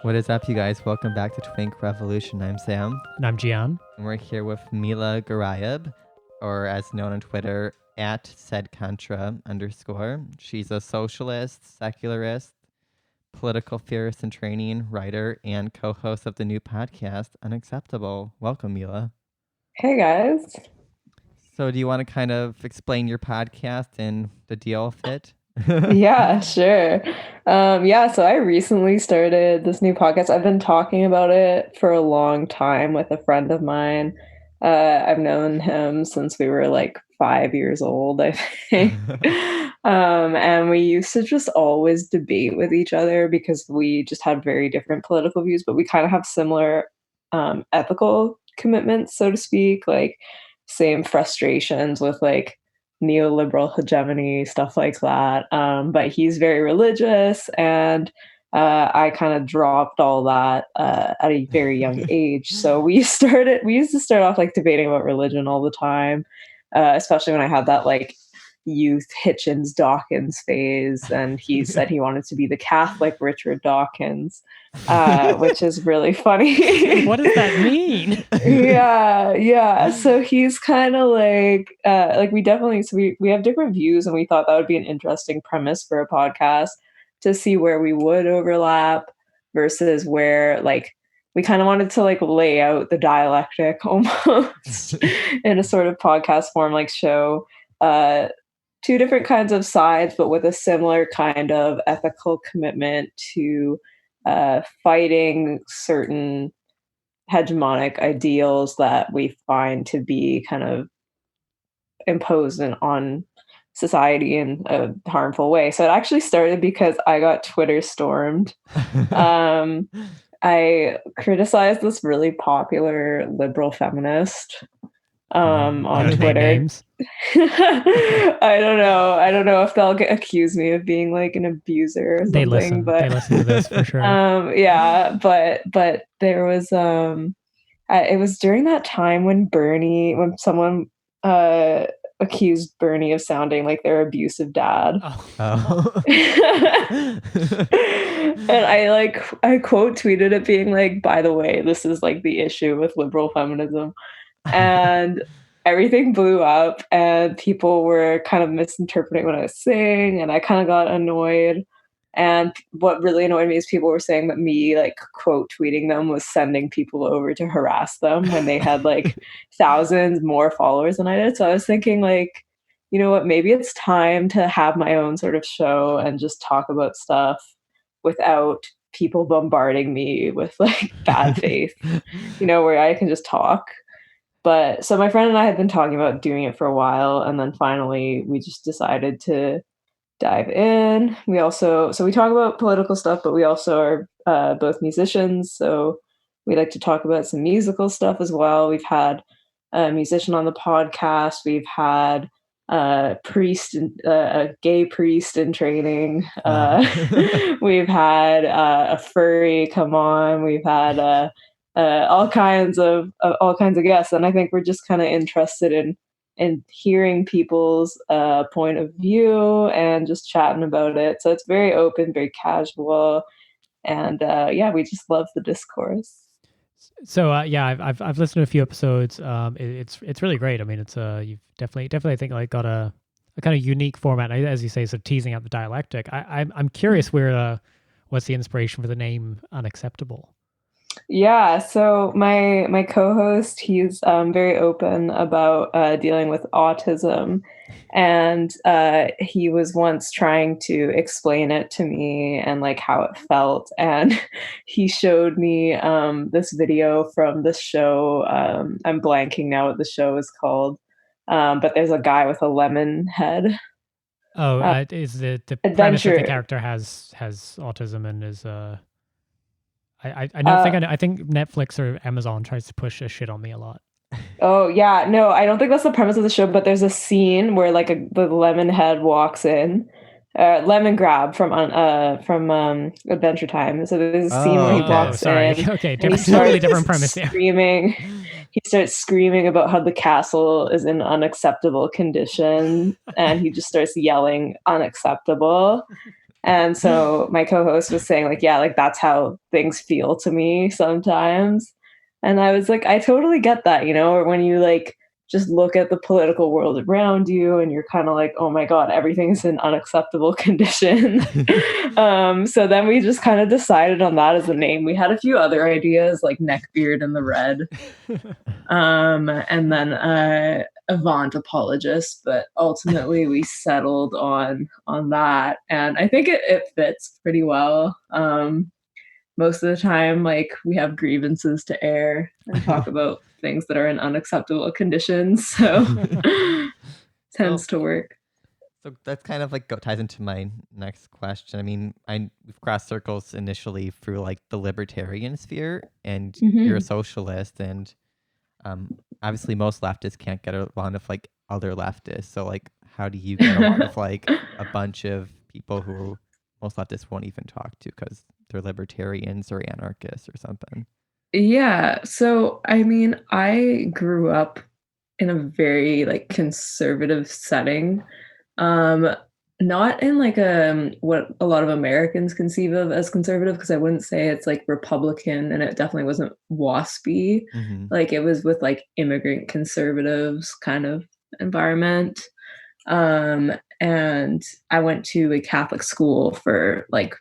What is up, you guys? Welcome back to Twink Revolution. I'm Sam. And I'm Gian. And we're here with Mila Ghorayeb, or as known on Twitter, at @sedcontra_. She's a socialist, secularist, political theorist in training, writer, and co-host of the new podcast, Unacceptable. Welcome, Mila. Hey, guys. So do you want to kind of explain your podcast and the deal with it? Yeah, sure. So I recently started this new podcast. I've been talking about it for a long time with a friend of mine. I've known him since we were like 5 years old, I think. And we used to just always debate with each other because we just had very different political views, but we kind of have similar ethical commitments, so to speak, like same frustrations with like neoliberal hegemony, stuff like that. But he's very religious, and I kind of dropped all that at a very young age. So we used to start off like debating about religion all the time, especially when I had that like youth Hitchens Dawkins phase, and he said he wanted to be the Catholic Richard Dawkins, which is really funny. What does that mean? Yeah. So he's kind of like we have different views, and we thought that would be an interesting premise for a podcast to see where we would overlap versus where like we kind of wanted to like lay out the dialectic almost in a sort of podcast form, like show two different kinds of sides, but with a similar kind of ethical commitment to fighting certain hegemonic ideals that we find to be kind of imposed on society in a harmful way. So it actually started because I got Twitter stormed. I criticized this really popular liberal feminist on Twitter. I don't know if they'll accuse me of being like an abuser or something. They listen to this for sure. But there was it was during that time when someone accused Bernie of sounding like their abusive dad. Oh. And I quote tweeted it being like, by the way, this is like the issue with liberal feminism. And everything blew up, and people were kind of misinterpreting what I was saying, and I kind of got annoyed. And what really annoyed me is people were saying that me like quote tweeting them was sending people over to harass them when they had like thousands more followers than I did. So I was thinking like, you know what, maybe it's time to have my own sort of show and just talk about stuff without people bombarding me with like bad faith, where I can just talk. But so my friend and I had been talking about doing it for a while, and then finally we just decided to dive in. We talk about political stuff, but we also are both musicians, so we like to talk about some musical stuff as well. We've had a musician on the podcast. We've had a gay priest in training. We've had a furry come on. We've had all kinds of guests, and I think we're just kind of interested in hearing people's point of view and just chatting about it. So it's very open, very casual, and we just love the discourse. So I've listened to a few episodes. It's really great. I mean, it's you've definitely I think like got a kind of unique format, as you say, sort of teasing out the dialectic. I'm curious what's the inspiration for the name Unacceptable? Yeah, so my co-host, he's very open about dealing with autism, and he was once trying to explain it to me and like how it felt, and he showed me this video from this show. I'm blanking now what the show is called, but there's a guy with a lemon head. Is the premise that the character has autism and is I think Netflix or Amazon tries to push this shit on me a lot. Oh yeah, no, I don't think that's the premise of the show. But there's a scene where like the lemon head walks in, Lemon Grab from Adventure Time. So there's a scene where he walks in. Okay, totally different premise. Screaming. He starts screaming about how the castle is in unacceptable condition, and he just starts yelling unacceptable. And so my co-host was saying like, yeah, like that's how things feel to me sometimes. And I was like, I totally get that, or when you like just look at the political world around you and you're kind of like, oh my God, everything's in unacceptable condition. So then we just kind of decided on that as a name. We had a few other ideas like Neckbeard and the Red. And then Avant Apologist, but ultimately we settled on that. And I think it fits pretty well. Most of the time, like we have grievances to air and talk about things that are in unacceptable conditions. So tends to work. So that's kind of like ties into my next question. I mean, we've crossed circles initially through like the libertarian sphere, and you're a socialist, and obviously most leftists can't get along with like other leftists. So like, how do you get along with like a bunch of people who most leftists won't even talk to because they're libertarians or anarchists or something? Yeah. So, I mean, I grew up in a very like conservative setting. Not in like what a lot of Americans conceive of as conservative, because I wouldn't say it's like Republican, and it definitely wasn't WASPy. Like it was with like immigrant conservatives kind of environment. And I went to a Catholic school for like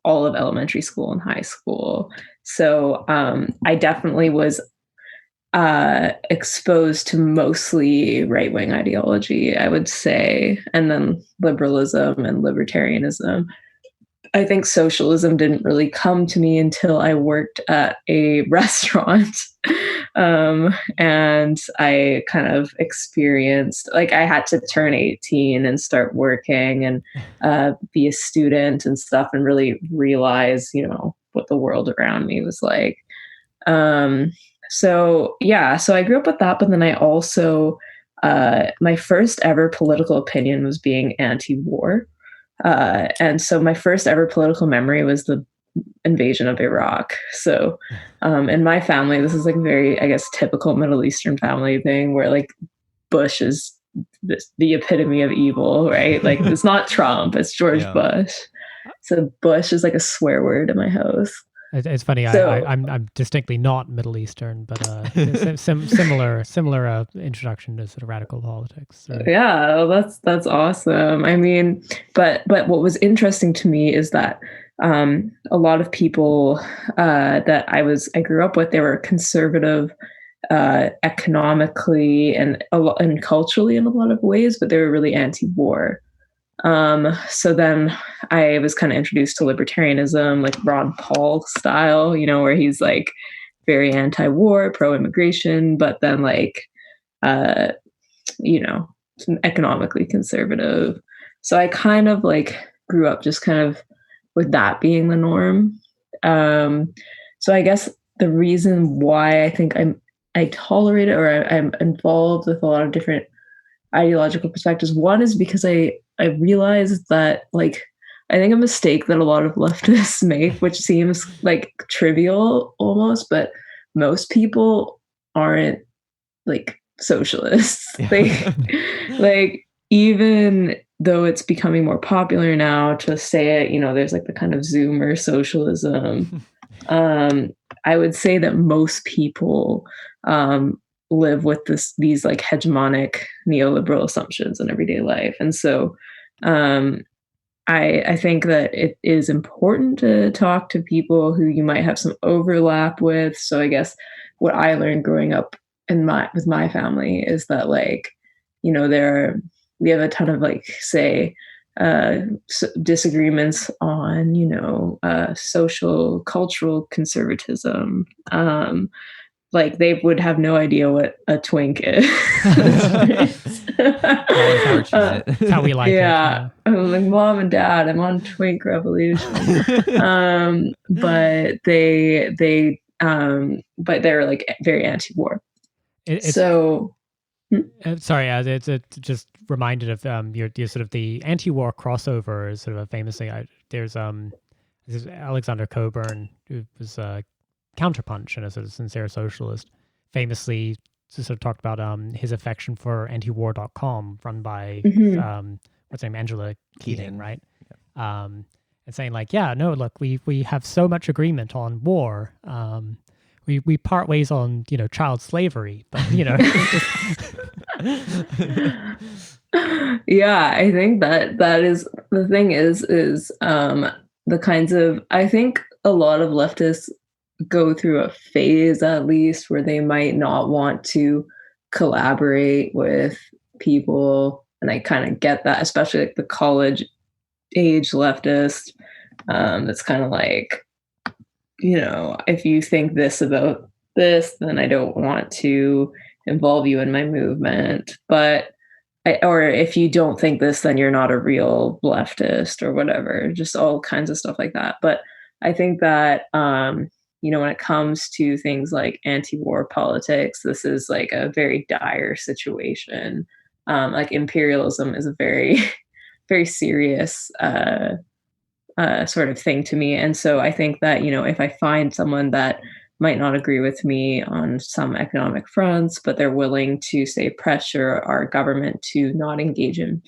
all of elementary school and high school. So I definitely was exposed to mostly right-wing ideology, I would say, and then liberalism and libertarianism. I think socialism didn't really come to me until I worked at a restaurant. And I kind of experienced, like I had to turn 18 and start working and be a student and stuff and really realize, what the world around me was like. So I grew up with that, but then I also, my first ever political opinion was being anti-war. And so my first ever political memory was the invasion of Iraq. So in my family, this is like very, I guess, typical Middle Eastern family thing where like Bush is the epitome of evil, right? Like it's not Trump, it's George Bush. So Bush is like a swear word in my house. It's funny. So, I'm distinctly not Middle Eastern, but similar introduction to sort of radical politics. So. Yeah, well, that's awesome. I mean, but what was interesting to me is that a lot of people that I grew up with, they were conservative economically and culturally in a lot of ways, but they were really anti-war. So then I was kind of introduced to libertarianism, like Ron Paul style, where he's like very anti-war, pro-immigration, but then like, economically conservative. So I kind of like grew up just kind of with that being the norm. So I guess the reason why I think I tolerate it, or I'm involved with a lot of different ideological perspectives. One is because I realized that like I think a mistake that a lot of leftists make, which seems like trivial almost, but most people aren't like socialists. Like even though it's becoming more popular now to say it, there's like the kind of Zoomer socialism. I would say that most people live with these like hegemonic neoliberal assumptions in everyday life. And so I think that it is important to talk to people who you might have some overlap with. So I guess what I learned growing up with my family is that like, we have a ton of like, say, disagreements on, social, cultural conservatism. Like they would have no idea what a twink is. That's how we like it. Yeah. I'm like, Mom and Dad, I'm on Twink Revolution. But but they're like very anti-war. Sorry, it's just reminded of your sort of the anti-war crossover is sort of a famous thing. There's this is Alexander Cockburn, who was Counterpunch and a sort of sincere socialist, famously sort of talked about his affection for antiwar.com, run by what's her name, Angela Keating, right? and saying like, yeah, no, look, we have so much agreement on war. We part ways on, child slavery, but Yeah, I think that is the thing is the kinds of, I think a lot of leftists go through a phase at least where they might not want to collaborate with people, and I kind of get that, especially like the college age leftist. It's kind of like, if you think this about this, then I don't want to involve you in my movement. But or if you don't think this, then you're not a real leftist or whatever, just all kinds of stuff like that. But I think that, when it comes to things like anti-war politics, this is like a very dire situation. Like imperialism is a very, very serious sort of thing to me. And so I think that, if I find someone that might not agree with me on some economic fronts, but they're willing to, say, pressure our government to not engage in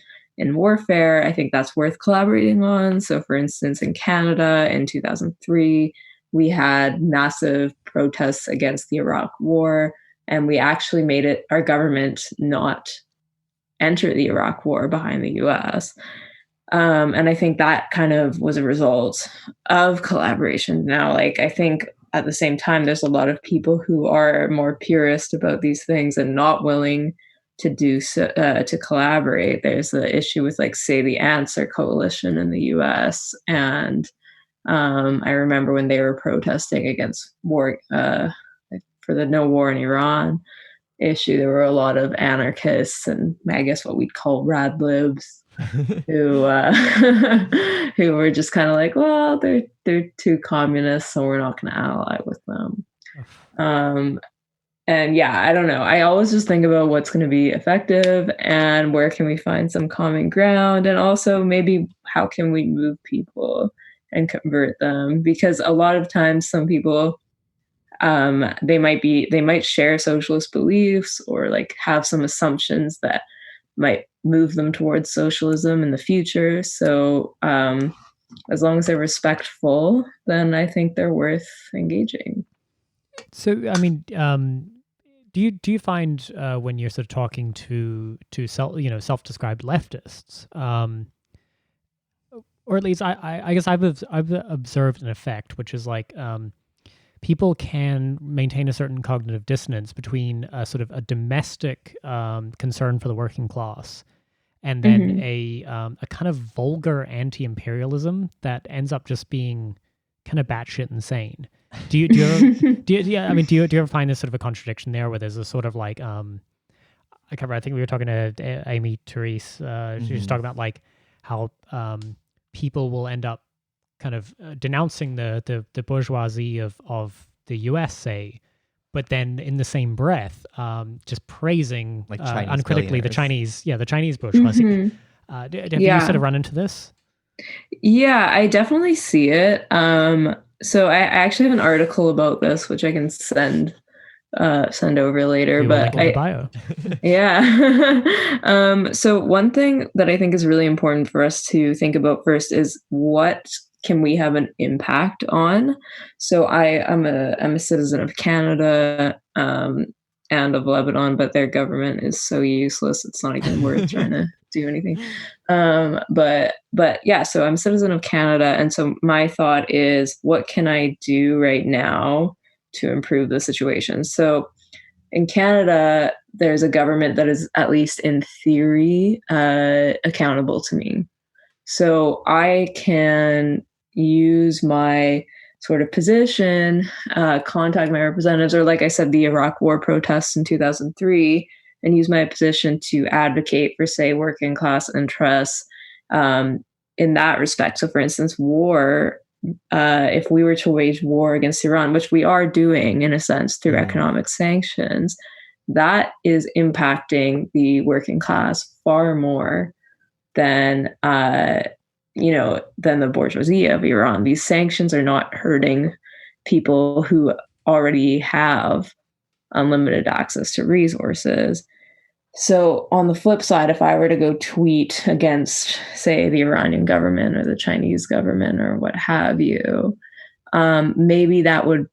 warfare, I think that's worth collaborating on. So, for instance, in Canada in 2003, we had massive protests against the Iraq War, and we actually made it our government not enter the Iraq War behind the US. And I think that kind of was a result of collaboration. Now, like, I think at the same time, there's a lot of people who are more purist about these things and not willing to do so, to collaborate. There's the issue with, like, say, the Answer Coalition in the US. And I remember when they were protesting against war, for the no war in Iran issue, there were a lot of anarchists and I guess what we'd call rad libs who who were just kind of like, well, they're too communist, so we're not going to ally with them. And yeah, I don't know. I always just think about what's going to be effective and where can we find some common ground, and also maybe how can we move people and convert them, because a lot of times some people, they might share socialist beliefs or like have some assumptions that might move them towards socialism in the future. So as long as they're respectful, then I think they're worth engaging. So, I mean, do you find when you're sort of talking to self-described leftists, or at least I guess I've observed an effect, which is like people can maintain a certain cognitive dissonance between sort of a domestic concern for the working class and then a kind of vulgar anti-imperialism that ends up just being kind of batshit insane. Do you ever find this sort of a contradiction there, where there's a sort of like I think we were talking to Amy Therese. She was talking about like how people will end up kind of denouncing the bourgeoisie of the US, say, but then in the same breath, just praising like uncritically the Chinese bourgeoisie. Have you sort of run into this? Yeah, I definitely see it. So I actually have an article about this, which I can send over later. But in the bio. Yeah. So one thing that I think is really important for us to think about first is what can we have an impact on? So I'm a citizen of Canada and of Lebanon, but their government is so useless, it's not even worth trying to do anything. But yeah, so I'm a citizen of Canada, and so my thought is, what can I do right now to improve the situation? So in Canada, there's a government that is, at least in theory, accountable to me. So I can use my sort of position, contact my representatives, or like I said, the Iraq War protests in 2003, and use my position to advocate for, say, working class interests in that respect. So, for instance, war, if we were to wage war against Iran, which we are doing in a sense through economic sanctions, that is impacting the working class far more than than the bourgeoisie of Iran. These sanctions are not hurting people who already have unlimited access to resources. So on the flip side, if I were to go tweet against, say, the Iranian government or the Chinese government or what have you, maybe that would,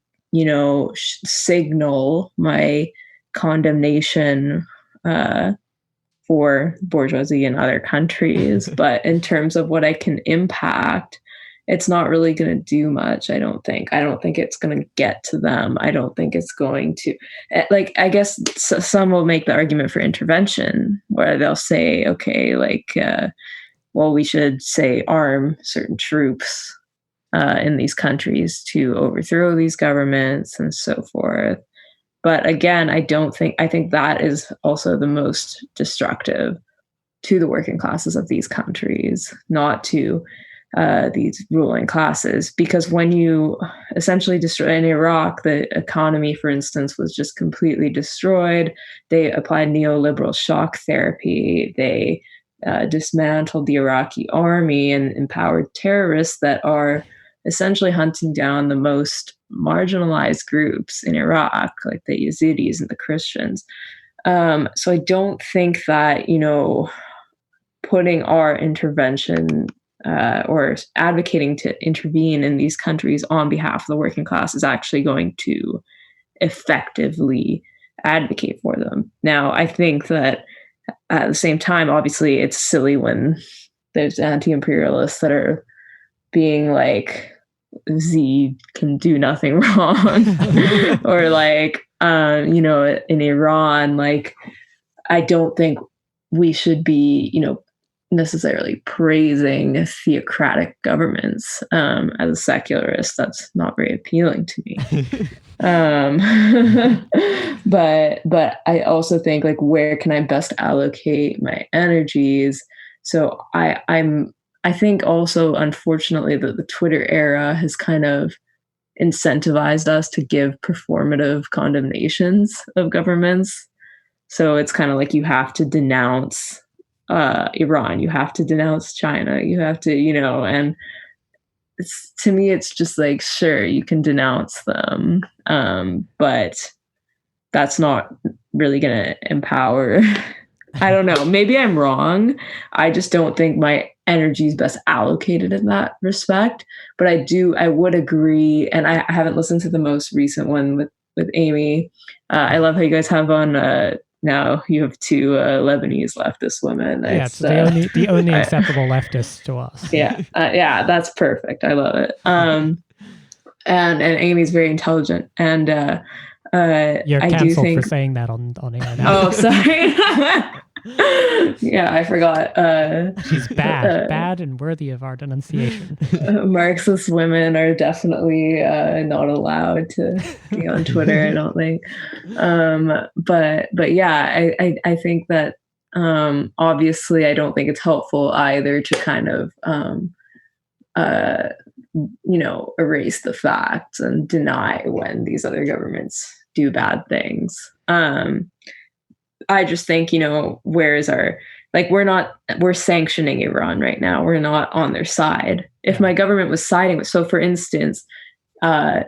signal my condemnation for bourgeoisie in other countries. But in terms of what I can impact, it's not really going to do much, I don't think. I don't think it's going to get to them. I don't think it's going to, I guess some will make the argument for intervention, where they'll say, okay, well, we should, say, arm certain troops in these countries to overthrow these governments and so forth. But again, I think that is also the most destructive to the working classes of these countries, not to these ruling classes. Because when you essentially destroy, in Iraq, the economy, for instance, was just completely destroyed. They applied neoliberal shock therapy. They dismantled the Iraqi army and empowered terrorists that are essentially hunting down the most marginalized groups in Iraq, like the Yazidis and the Christians. So I don't think that, putting our intervention or advocating to intervene in these countries on behalf of the working class is actually going to effectively advocate for them. Now, I think that at the same time, obviously, it's silly when there's anti-imperialists that are being like, Z can do nothing wrong, or in Iran, I don't think we should be, necessarily praising theocratic governments. As a secularist, that's not very appealing to me. But I also think, where can I best allocate my energies? So I think also, unfortunately, that the Twitter era has kind of incentivized us to give performative condemnations of governments. So it's kind of like you have to denounce Iran, you have to denounce China, you have to, and to me, it's just like, sure, you can denounce them, but that's not really going to empower. I don't know. Maybe I'm wrong. I just don't think my energy is best allocated in that respect. But I would agree. And I haven't listened to the most recent one with Amy. I love how you guys have on, now you have two Lebanese leftist women. Yeah, it's the only acceptable leftist to us. Yeah. That's perfect. I love it. And Amy's very intelligent. And you're canceled for saying that on air now. Oh, sorry. Yeah, I forgot. She's bad and worthy of our denunciation. Marxist women are definitely not allowed to be on Twitter, I don't think. But yeah, I think that obviously I don't think it's helpful either to kind of erase the facts and deny when these other governments do bad things. I just think, where is our, we're sanctioning Iran right now. We're not on their side. If my government was siding with, so for instance,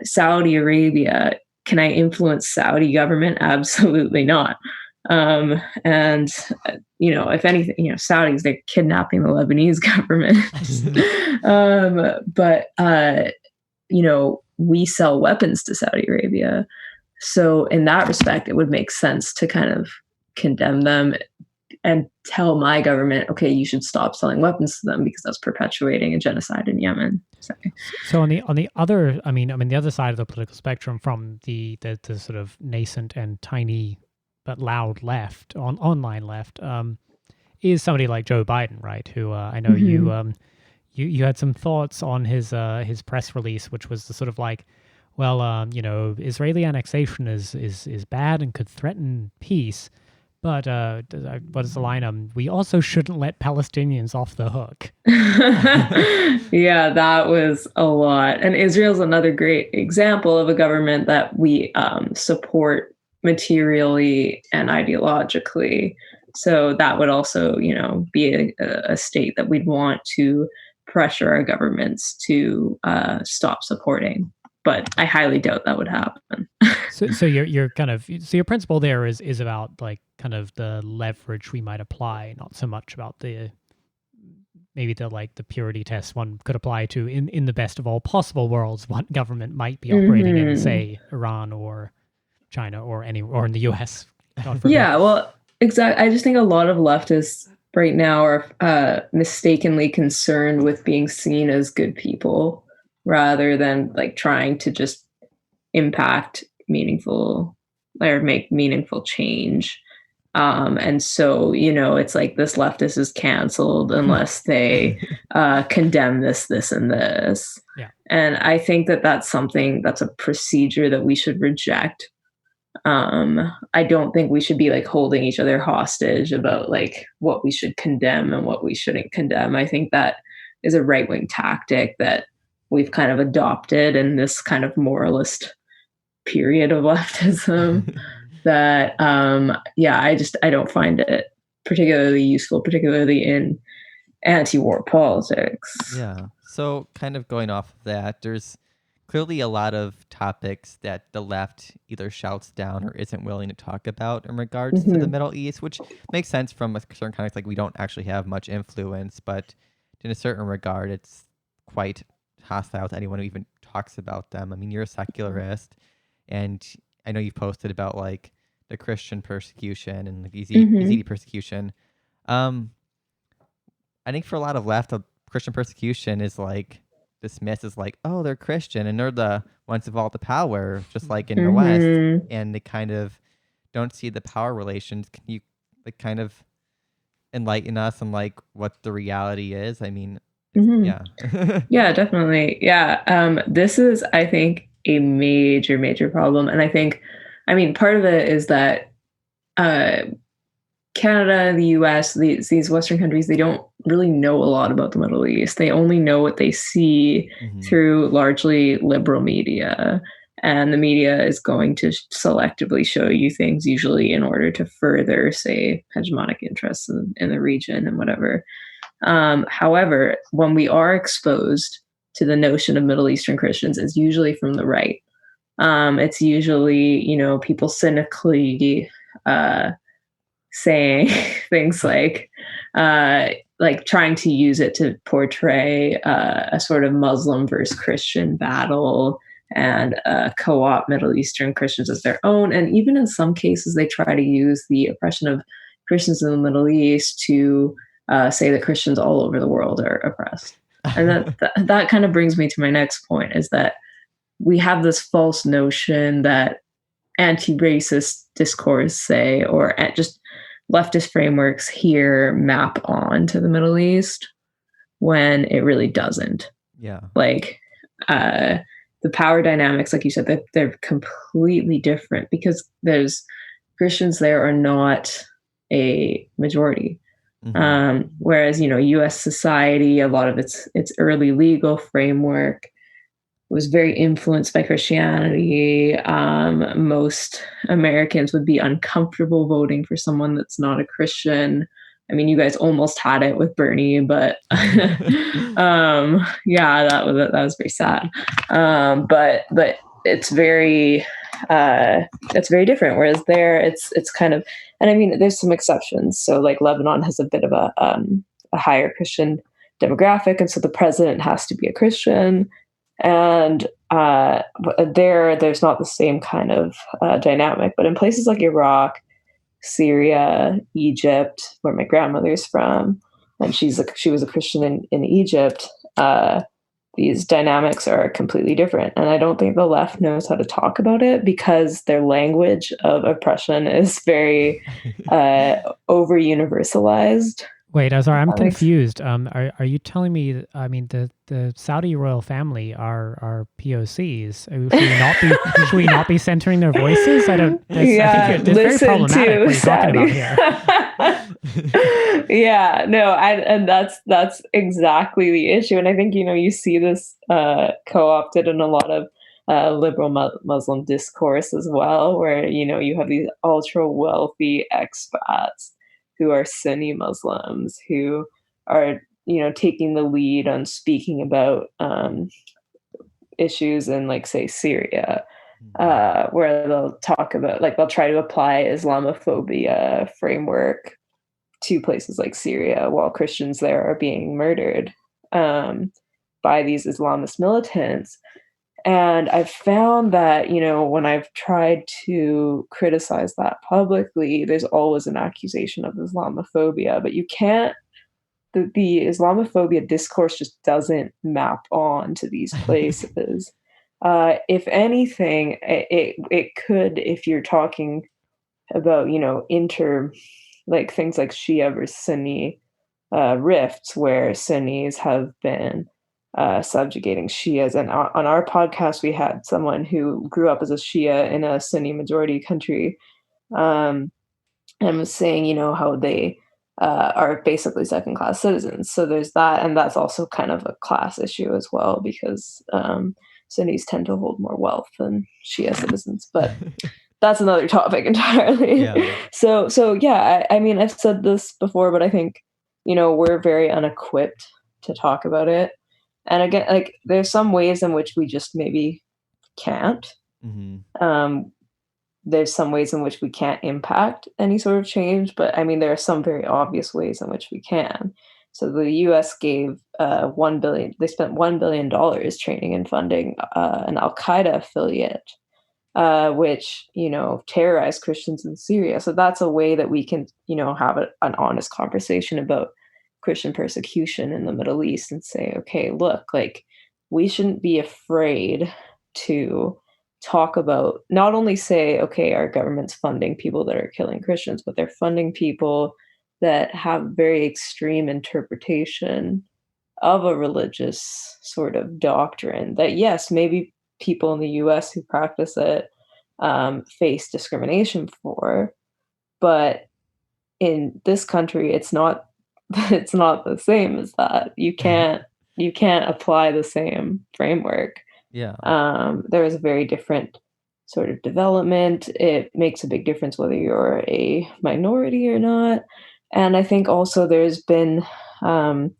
Saudi Arabia, can I influence Saudi government? Absolutely not. And, if anything, Saudis, they're kidnapping the Lebanese government. But we sell weapons to Saudi Arabia. So in that respect, it would make sense to kind of condemn them and tell my government, okay, you should stop selling weapons to them because that's perpetuating a genocide in Yemen. So on the other, the other side of the political spectrum from the sort of nascent and tiny but loud left, online left, is somebody like Joe Biden, right? Who I know you had some thoughts on his press release, which was the sort of like, well, Israeli annexation is bad and could threaten peace. But what is the line? We also shouldn't let Palestinians off the hook. Yeah, that was a lot. And Israel's another great example of a government that we support materially and ideologically. So that would also, be a state that we'd want to pressure our governments to stop supporting. but I highly doubt that would happen. So your principle there is about like kind of the leverage we might apply, not so much about the purity test one could apply to in the best of all possible worlds what government might be operating in, say, Iran or China or in the US. Yeah, well, exactly. I just think a lot of leftists right now are mistakenly concerned with being seen as good people rather than like trying to just impact meaningful or make meaningful change. And so, it's like this leftist is canceled unless they condemn this, and this. Yeah. And I think that's a procedure that we should reject. I don't think we should be like holding each other hostage about like what we should condemn and what we shouldn't condemn. I think that is a right-wing tactic that we've kind of adopted in this kind of moralist period of leftism that I don't find it particularly useful, particularly in anti-war politics. Yeah. So kind of going off of that, there's clearly a lot of topics that the left either shouts down or isn't willing to talk about in regards to the Middle East, which makes sense from a certain context. Like we don't actually have much influence, but in a certain regard, it's quite hostile to anyone who even talks about them. I mean, you're a secularist, and I know you've posted about like the Christian persecution and the Yazidi persecution. I think for a lot of left, Christian persecution is like dismissed as like, oh, they're Christian and they're the ones with all the power, just like in the West, and they kind of don't see the power relations. Can you like kind of enlighten us on like what the reality is? I mean, yeah. Yeah, definitely. Yeah. This is, I think, a major problem. And I mean, part of it is that Canada, the US, these Western countries, they don't really know a lot about the Middle East. They only know what they see through largely liberal media. And the media is going to selectively show you things, usually in order to further, say, hegemonic interests in the region and whatever. However, when we are exposed to the notion of Middle Eastern Christians, it's usually from the right. It's usually, people cynically saying things like trying to use it to portray a sort of Muslim versus Christian battle and co-opt Middle Eastern Christians as their own. And even in some cases, they try to use the oppression of Christians in the Middle East to say that Christians all over the world are oppressed. And that kind of brings me to my next point, is that we have this false notion that anti-racist discourse, say, or just leftist frameworks here map on to the Middle East when it really doesn't. Yeah. Like the power dynamics, like you said, they're completely different because there's Christians there are not a majority. Whereas, U.S. society, a lot of its early legal framework was very influenced by Christianity. Most Americans would be uncomfortable voting for someone that's not a Christian. I mean, you guys almost had it with Bernie, but yeah, that was very sad. But it's very different. Whereas there, it's kind of, and I mean, there's some exceptions. So like Lebanon has a bit of a higher Christian demographic, and so the president has to be a Christian. And there's not the same kind of dynamic. But in places like Iraq, Syria, Egypt, where my grandmother's from, and she was a Christian in Egypt, these dynamics are completely different. And I don't think the left knows how to talk about it because their language of oppression is very over-universalized. Wait, I'm confused. Are you telling me? I mean, the Saudi royal family are POCs. Should we not be centering their voices? I don't. I think it's very problematic what you're talking about here. Yeah, no, and that's exactly the issue. And I think you see this co-opted in a lot of liberal Muslim discourse as well, where you have these ultra wealthy expats who are Sunni Muslims, who are, taking the lead on speaking about issues in, like, say, Syria, where they'll talk about, like, they'll try to apply Islamophobia framework to places like Syria while Christians there are being murdered by these Islamist militants. And I've found that, when I've tried to criticize that publicly, there's always an accusation of Islamophobia, but you can't, the Islamophobia discourse just doesn't map on to these places. If anything, it could, if you're talking about, like things like Shia versus Sunni rifts, where Sunnis have been subjugating Shias. And on our podcast, we had someone who grew up as a Shia in a Sunni majority country, and was saying, how they are basically second-class citizens. So there's that, and that's also kind of a class issue as well, because Sunnis tend to hold more wealth than Shia citizens. But that's another topic entirely. Yeah. So yeah, I mean, I've said this before, but I think, we're very unequipped to talk about it. And again, like, there's some ways in which we just maybe can't. There's some ways in which we can't impact any sort of change, but I mean, there are some very obvious ways in which we can. So the U.S. gave $1 billion. They spent $1 billion training and funding an Al Qaeda affiliate, which terrorized Christians in Syria. So that's a way that we can have an honest conversation about Christian persecution in the Middle East and say, okay, look, like, we shouldn't be afraid to talk about, not only say, okay, our government's funding people that are killing Christians, but they're funding people that have very extreme interpretation of a religious sort of doctrine that, yes, maybe people in the US who practice it face discrimination for, but in this country, it's not the same as that. You can't apply the same framework. Yeah. There is a very different sort of development. It makes a big difference whether you're a minority or not. And I think also there's been a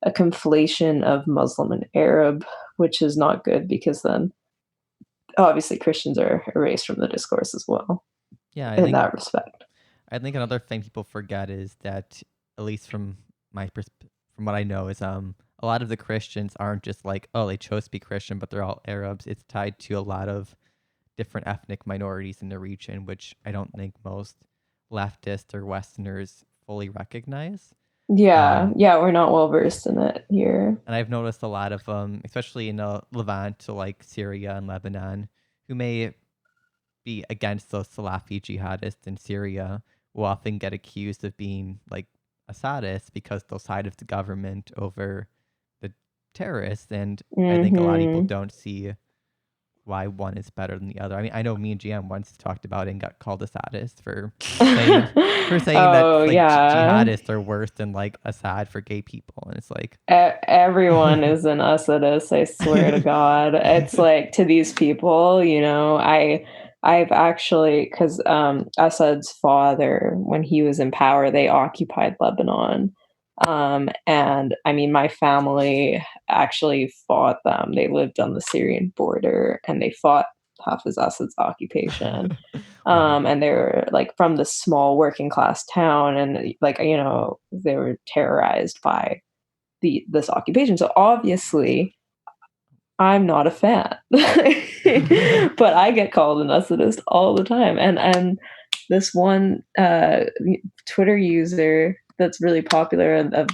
conflation of Muslim and Arab, which is not good, because then obviously Christians are erased from the discourse as well. Yeah, in that respect. I think another thing people forget is that, at least from from what I know, is a lot of the Christians aren't just like, oh, they chose to be Christian, but they're all Arabs. It's tied to a lot of different ethnic minorities in the region, which I don't think most leftists or Westerners fully recognize. Yeah, we're not well versed in it here. And I've noticed a lot of especially in Levant, so like Syria and Lebanon, who may be against those Salafi jihadists in Syria, will often get accused of being like Assadist because they'll side with the government over the terrorists. And I think a lot of people don't see why one is better than the other. I mean, I know me and GM once talked about it and got called Assadist for saying that jihadists are worse than like Assad for gay people. And it's like everyone is an Assadist, I swear to God. It's like, to these people, I've actually, because Assad's father, when he was in power, they occupied Lebanon. And I mean, my family actually fought them. They lived on the Syrian border, and they fought Hafiz Assad's occupation. And they were like from this small working class town, and like, they were terrorized by this occupation. So obviously I'm not a fan, but I get called an Assadist all the time. And this one Twitter user that's really popular, of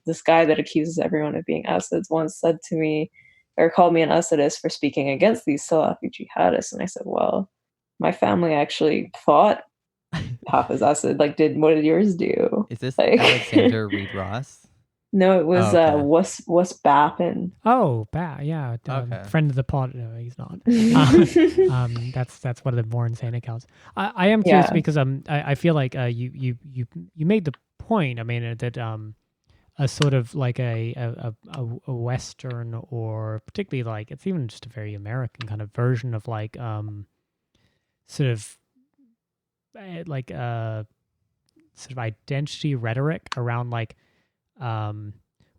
this guy that accuses everyone of being Assads, once said to me, or called me an Assadist for speaking against these Salafi jihadists. And I said, well, my family actually fought Hafiz Assad. Like, what did yours do? Is this like, Alexander Reed Ross? No, it was what's Bappin. Oh, yeah. Okay. Friend of the pod. No, he's not. That's one of the more insane accounts. I am curious because I feel like you made the point. I mean that a sort of like a Western, or particularly like, it's even just a very American kind of version of like sort of like sort of identity rhetoric around like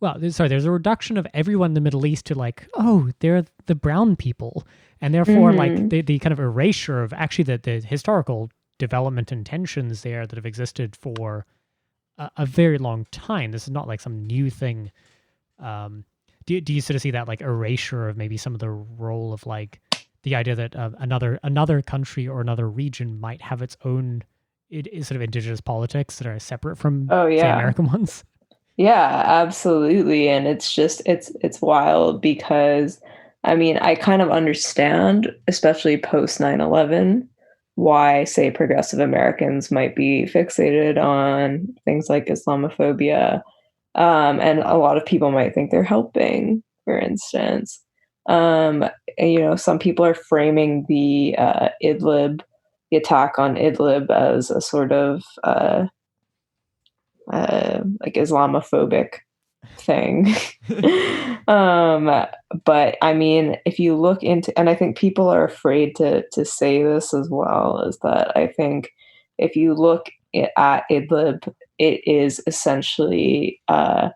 well, there's a reduction of everyone in the Middle East to like, oh, they're the brown people, and therefore like the kind of erasure of actually the historical development and tensions there that have existed for a very long time. This is not like some new thing. Do you sort of see that like erasure of maybe some of the role of like the idea that another country or another region might have its own sort of indigenous politics that are separate from say American ones? Yeah, absolutely. And it's just it's wild because I mean, I kind of understand, especially post 9/11, why say progressive Americans might be fixated on things like Islamophobia. And a lot of people might think they're helping, for instance. And, some people are framing the the attack on Idlib as a sort of like Islamophobic thing. But I mean, if you look into, and I think people are afraid to say this as well, is that I think if you look at Idlib, it is essentially a,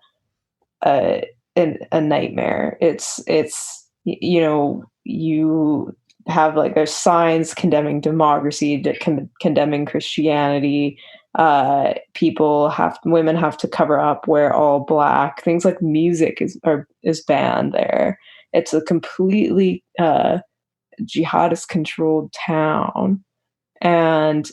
a nightmare. You have like there's signs condemning democracy, condemning Christianity. Women have to cover up, wear all black. Things like music is banned there. It's a completely jihadist controlled town, and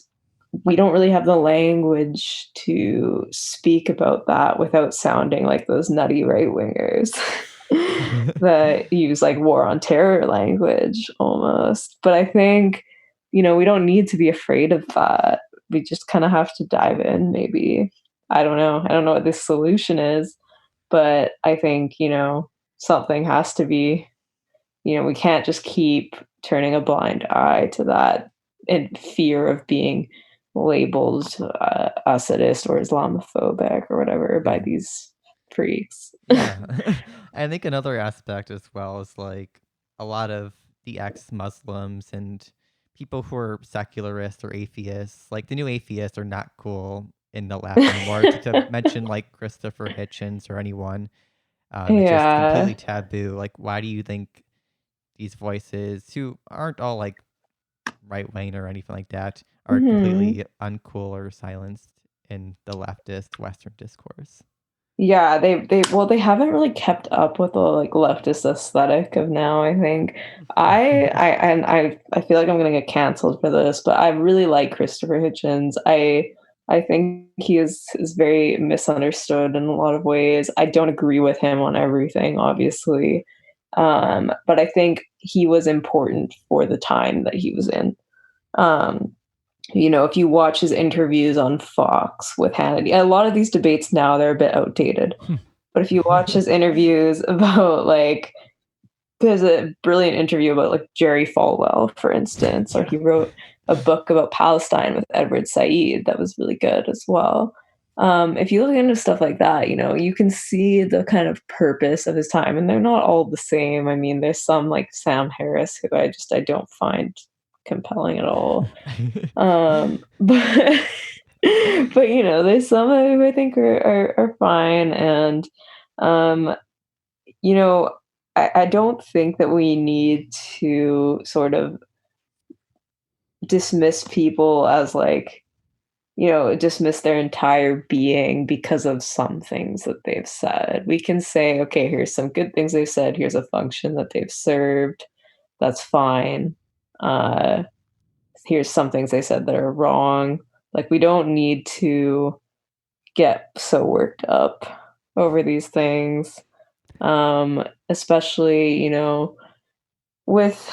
we don't really have the language to speak about that without sounding like those nutty right wingers that use like war on terror language almost. But I think, we don't need to be afraid of that. We just kind of have to dive in, maybe. I don't know. I don't know what this solution is, but I think, something has to be, we can't just keep turning a blind eye to that in fear of being labeled Assadist or Islamophobic or whatever by these freaks. Yeah. I think another aspect as well is like a lot of the ex-Muslims and people who are secularists or atheists, like the new atheists are not cool in the left anymore. To mention like Christopher Hitchens or anyone, it's just completely taboo. Like, why do you think these voices, who aren't all like right wing or anything like that, are completely uncool or silenced in the leftist Western discourse? Yeah, they haven't really kept up with the like leftist aesthetic of now, I think. I feel like I'm gonna get canceled for this, but I really like Christopher Hitchens. I think he is very misunderstood in a lot of ways. I don't agree with him on everything, obviously. But I think he was important for the time that he was in. If you watch his interviews on Fox with Hannity, a lot of these debates now, they're a bit outdated. But if you watch his interviews about like, there's a brilliant interview about like Jerry Falwell, for instance, or he wrote a book about Palestine with Edward Said that was really good as well. If you look into stuff like that, you can see the kind of purpose of his time, and they're not all the same. I mean, there's some like Sam Harris who I don't find compelling at all. But there's some who I think are fine, and I don't think that we need to sort of dismiss people as like, dismiss their entire being because of some things that they've said. We can say, okay, here's some good things they've said, here's a function that they've served, that's fine. Here's some things they said that are wrong. Like, we don't need to get so worked up over these things. Especially, with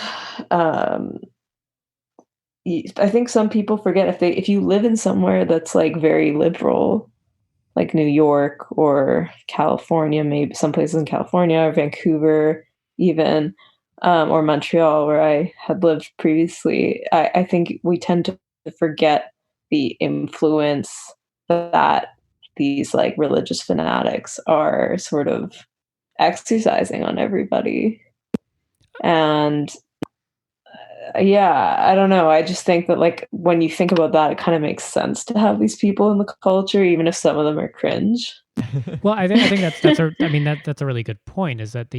I think some people forget if you live in somewhere that's like very liberal, like New York or California, maybe some places in California or Vancouver even, or Montreal, where I had lived previously, I think we tend to forget the influence that these like religious fanatics are sort of exercising on everybody. And yeah, I don't know. I just think that like when you think about that, it kind of makes sense to have these people in the culture, even if some of them are cringe. Well, I think that's a really good point. Is that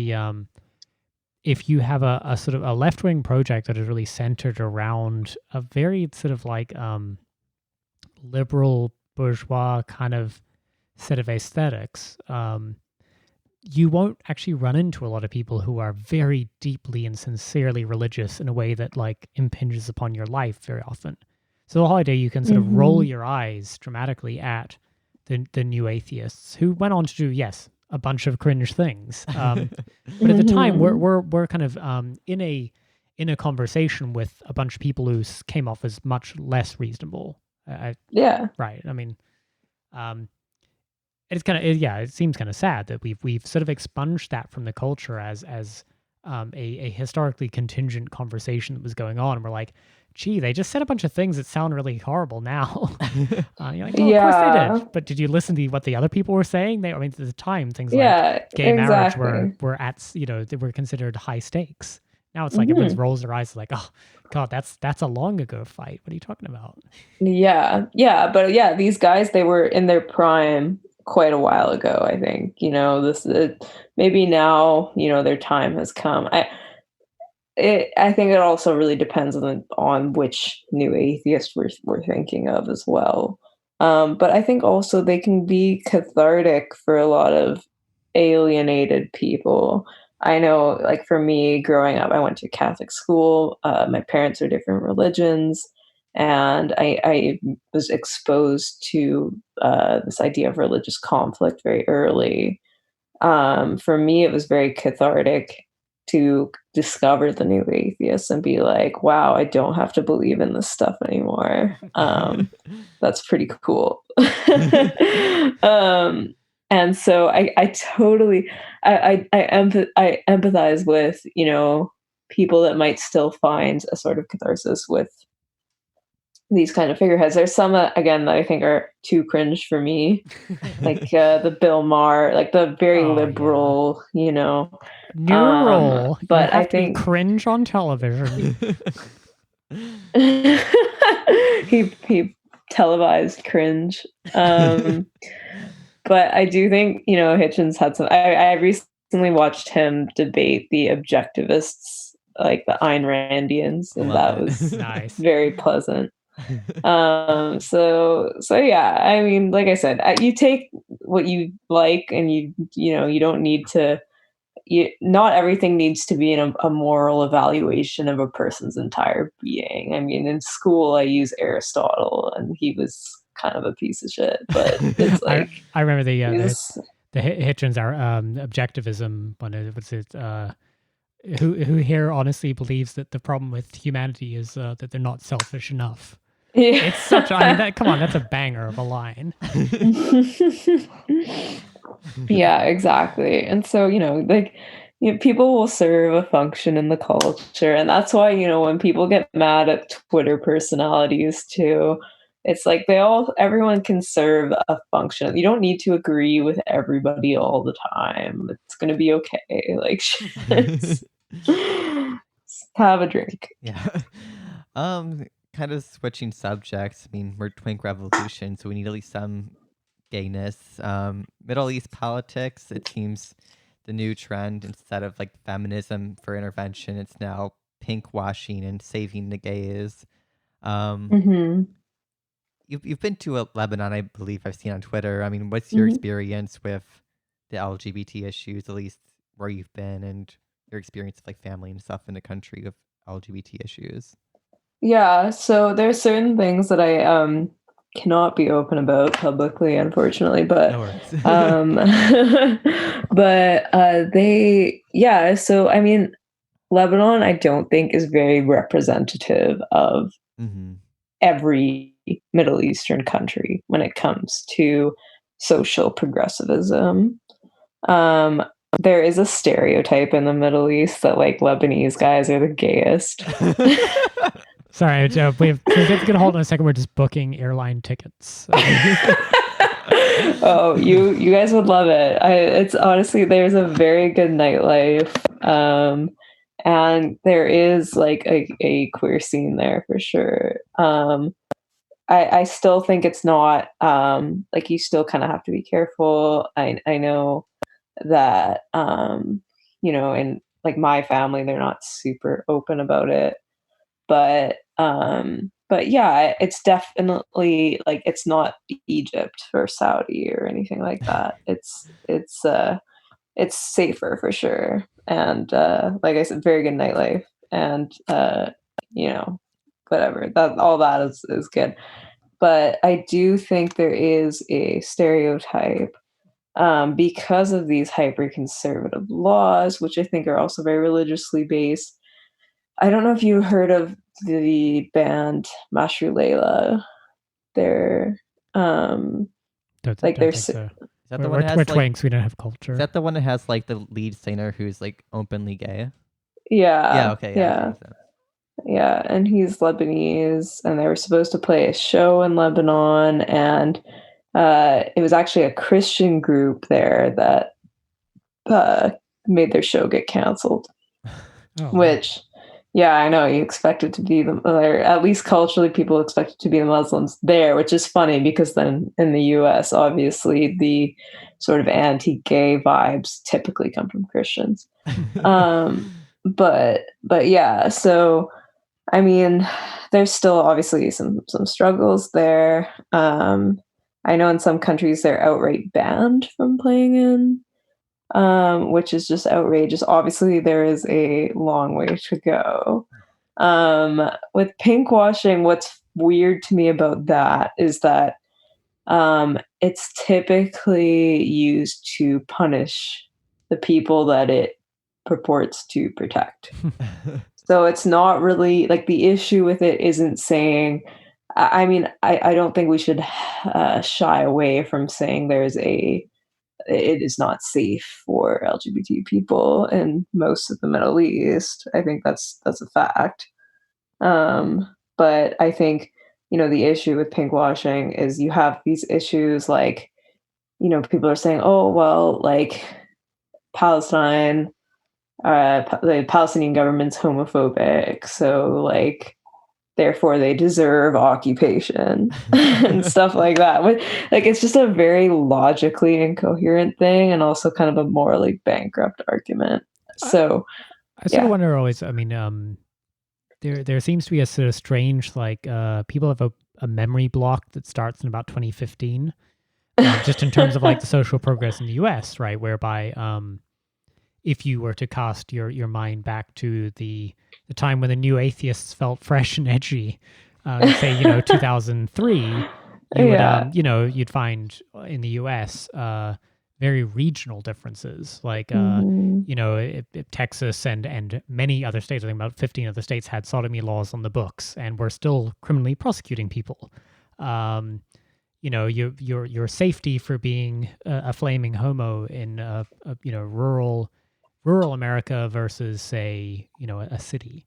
if you have a sort of a left wing project that is really centered around a very sort of like liberal bourgeois kind of set of aesthetics, you won't actually run into a lot of people who are very deeply and sincerely religious in a way that like impinges upon your life very often. So the whole idea you can sort of roll your eyes dramatically at the new atheists who went on to do, yes, a bunch of cringe things. But at the time, we're kind of in a conversation with a bunch of people who came off as much less reasonable. Yeah. Right. I mean, it's kind of it seems kind of sad that we've sort of expunged that from the culture as a historically contingent conversation that was going on, and we're like, gee, they just said a bunch of things that sound really horrible now. You're like, well, of course they did, but did you listen to what the other people were saying? I mean, at the time, things like gay marriage were at, they were considered high stakes. Now it's like everyone rolls their eyes like, oh God, that's a long ago fight. What are you talking about? Yeah, but yeah, these guys, they were in their prime quite a while ago. I think maybe now their time has come. I think it also really depends on which new atheist we're thinking of as well. But I think also they can be cathartic for a lot of alienated people. I know, like for me, growing up, I went to Catholic school. My parents are different religions, and I was exposed to this idea of religious conflict very early. For me, it was very cathartic to discover the new atheists and be like, wow, I don't have to believe in this stuff anymore. That's pretty cool. And so I totally I empathize with people that might still find a sort of catharsis with these kind of figureheads. There's some again that I think are too cringe for me, like the Bill Maher, like the very liberal, Neural. But I think cringe on television. he televised cringe. But I do think Hitchens had some. I recently watched him debate the objectivists, like the Ayn Randians, and that was nice. Very pleasant. So yeah, I mean, like I said, you take what you like, and you don't need to. Not everything needs to be in a moral evaluation of a person's entire being. I mean, in school, I use Aristotle, and he was kind of a piece of shit. But it's like I remember the Hitchens are objectivism. What's it? Who here honestly believes that the problem with humanity is that they're not selfish enough. Yeah. It's such. I mean, come on, that's a banger of a line. Yeah, exactly. And so people will serve a function in the culture, and that's why when people get mad at Twitter personalities too, it's like everyone can serve a function. You don't need to agree with everybody all the time. It's gonna be okay. Like, have a drink. Yeah. Kind of switching subjects. I mean, we're twink revolution, so we need at least some gayness. Middle East politics, it seems the new trend, instead of like feminism for intervention, it's now pink washing and saving the gays. You've been to Lebanon, I believe I've seen on Twitter. I mean, what's your experience with the LGBT issues, at least where you've been, and your experience of like family and stuff in the country with LGBT issues? Yeah, so there's certain things that I cannot be open about publicly, unfortunately, but No worries. So I mean, Lebanon, I don't think is very representative of every Middle Eastern country when it comes to social progressivism. There is a stereotype in the Middle East that like Lebanese guys are the gayest. Sorry, Joe. We have to hold on a second. We're just booking airline tickets. Oh, you guys would love it. It's honestly, there's a very good nightlife. and there is like a queer scene there for sure. I still think it's not like, you still kind of have to be careful. I know that in like my family, they're not super open about it, but yeah, it's definitely like, it's not Egypt or Saudi or anything like that. It's safer for sure, and like I said, very good nightlife, and you know whatever, that all that is good. But I do think there is a stereotype, because of these hyper conservative laws, which I think are also very religiously based. I don't know if you heard of the band Mashu Leila. They're like Don't they're think so. Is that the one that We're has like? twinks. We don't have culture. Is that the one that has like the lead singer who's like openly gay? yeah Yeah. Okay. Yeah. yeah, and he's Lebanese, and they were supposed to play a show in Lebanon, and it was actually a Christian group there that made their show get canceled. Oh, Which, yeah, I know, you expect it to be or at least culturally, people expect it to be the Muslims there, which is funny because then in the US, obviously, the sort of anti-gay vibes typically come from Christians. But yeah, so I mean, there's still obviously some struggles there. I know in some countries they're outright banned from playing in, which is just outrageous. Obviously, there is a long way to go. With pinkwashing, what's weird to me about that is that it's typically used to punish the people that it purports to protect. So it's not really like, the issue with it isn't saying, I mean, I don't think we should shy away from saying it is not safe for LGBT people in most of the Middle East. I think that's a fact. But I think, the issue with pinkwashing is you have these issues like, people are saying, oh, well, like Palestine, the Palestinian government's homophobic, so like therefore they deserve occupation and stuff like that. But like, it's just a very logically incoherent thing, and also kind of a morally bankrupt argument. So I sort of wonder always. I mean, there seems to be a sort of strange like people have a memory block that starts in about 2015, just in terms of like the social progress in the U.S., right? Whereby if you were to cast your mind back to the time when the new atheists felt fresh and edgy, say 2003, you would you'd find in the U.S. Very regional differences, like if Texas and many other states, I think about 15 other states, had sodomy laws on the books and were still criminally prosecuting people. Your safety for being a flaming homo in rural America versus, say, a city,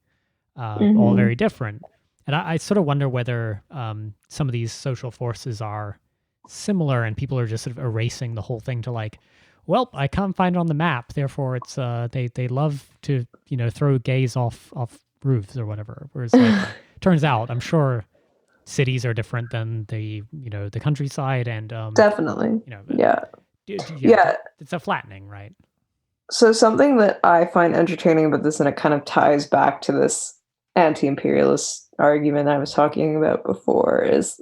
all very different. And I sort of wonder whether some of these social forces are similar and people are just sort of erasing the whole thing to like, well, I can't find it on the map, therefore it's they love to throw gays off roofs or whatever. Whereas like, turns out, I'm sure cities are different than the countryside, and definitely, yeah, it's a flattening, right? So something that I find entertaining about this, and it kind of ties back to this anti-imperialist argument I was talking about before, is,